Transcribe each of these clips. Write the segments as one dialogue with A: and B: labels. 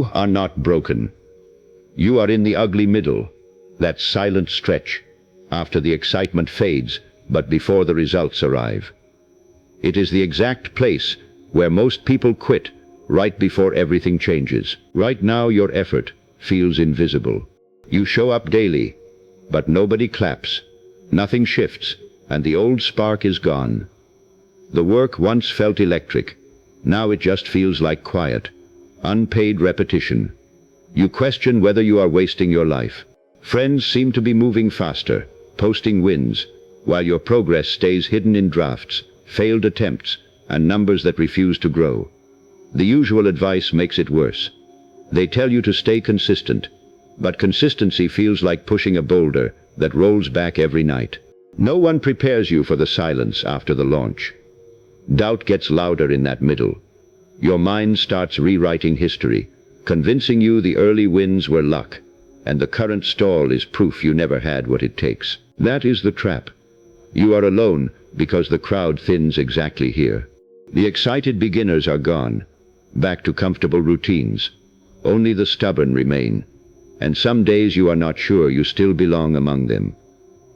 A: You are not broken. You are in the ugly middle, that silent stretch, after the excitement fades, but before the results arrive. It is the exact place where most people quit, right before everything changes. Right now your effort feels invisible. You show up daily, but nobody claps, nothing shifts, and the old spark is gone. The work once felt electric. Now it just feels like quiet, unpaid repetition. You question whether you are wasting your life. Friends seem to be moving faster, posting wins, while your progress stays hidden in drafts, failed attempts, and numbers that refuse to grow. The usual advice makes it worse. They tell you to stay consistent, but consistency feels like pushing a boulder that rolls back every night. No one prepares you for the silence after the launch. Doubt gets louder in that middle. Your mind starts rewriting history, convincing you the early wins were luck, and the current stall is proof you never had what it takes. That is the trap. You are alone because the crowd thins exactly here. The excited beginners are gone, back to comfortable routines. Only the stubborn remain, and some days you are not sure you still belong among them.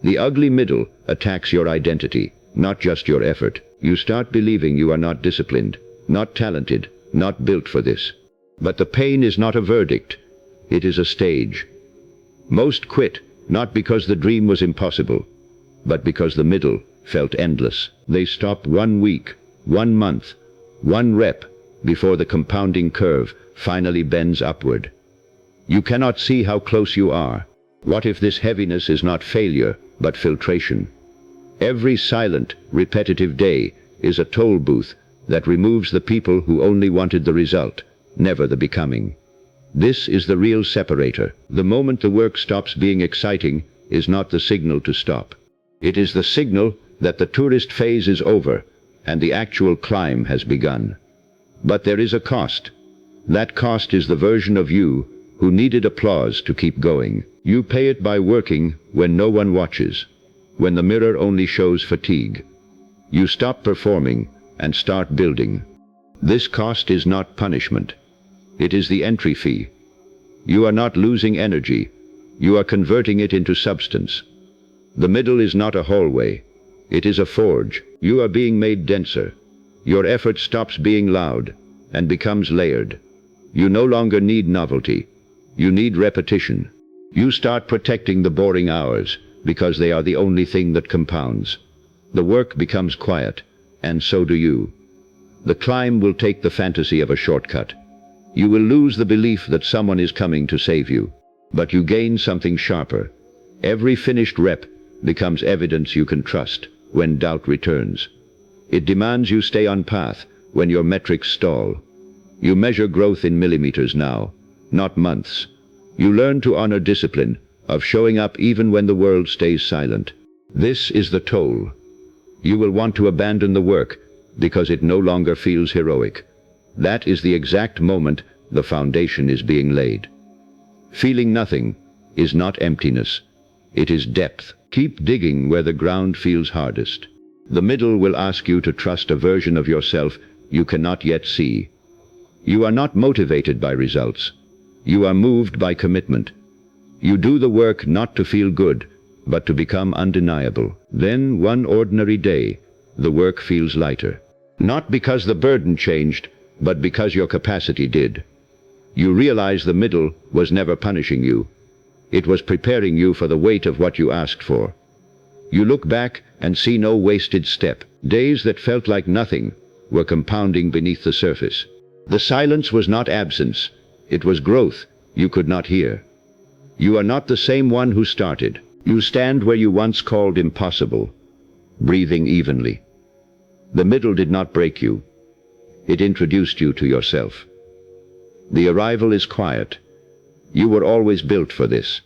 A: The ugly middle attacks your identity, not just your effort. You start believing you are not disciplined, not talented, not built for this. But the pain is not a verdict. It is a stage. Most quit, not because the dream was impossible, but because the middle felt endless. They stop 1 week, 1 month, 1 rep, before the compounding curve finally bends upward. You cannot see how close you are. What if this heaviness is not failure, but filtration? Every silent, repetitive day is a toll booth that removes the people who only wanted the result, never the becoming. This is the real separator. The moment the work stops being exciting is not the signal to stop. It is the signal that the tourist phase is over and the actual climb has begun. But there is a cost. That cost is the version of you who needed applause to keep going. You pay it by working when no one watches, when the mirror only shows fatigue. You stop performing and start building. This cost is not punishment. It is the entry fee. You are not losing energy. You are converting it into substance. The middle is not a hallway. It is a forge. You are being made denser. Your effort stops being loud and becomes layered. You no longer need novelty. You need repetition. You start protecting the boring hours because they are the only thing that compounds. The work becomes quiet, and so do you. The climb will take the fantasy of a shortcut. You will lose the belief that someone is coming to save you, but you gain something sharper. Every finished rep becomes evidence you can trust when doubt returns. It demands you stay on path when your metrics stall. You measure growth in millimeters now, not months. You learn to honor discipline, of showing up even when the world stays silent. This is the toll. You will want to abandon the work because it no longer feels heroic. That is the exact moment the foundation is being laid. Feeling nothing is not emptiness. It is depth. Keep digging where the ground feels hardest. The middle will ask you to trust a version of yourself you cannot yet see. You are not motivated by results. You are moved by commitment. You do the work not to feel good, but to become undeniable. Then, one ordinary day, the work feels lighter. Not because the burden changed, but because your capacity did. You realize the middle was never punishing you. It was preparing you for the weight of what you asked for. You look back and see no wasted step. Days that felt like nothing were compounding beneath the surface. The silence was not absence. It was growth you could not hear. You are not the same one who started. You stand where you once called impossible, breathing evenly. The middle did not break you. It introduced you to yourself. The arrival is quiet. You were always built for this.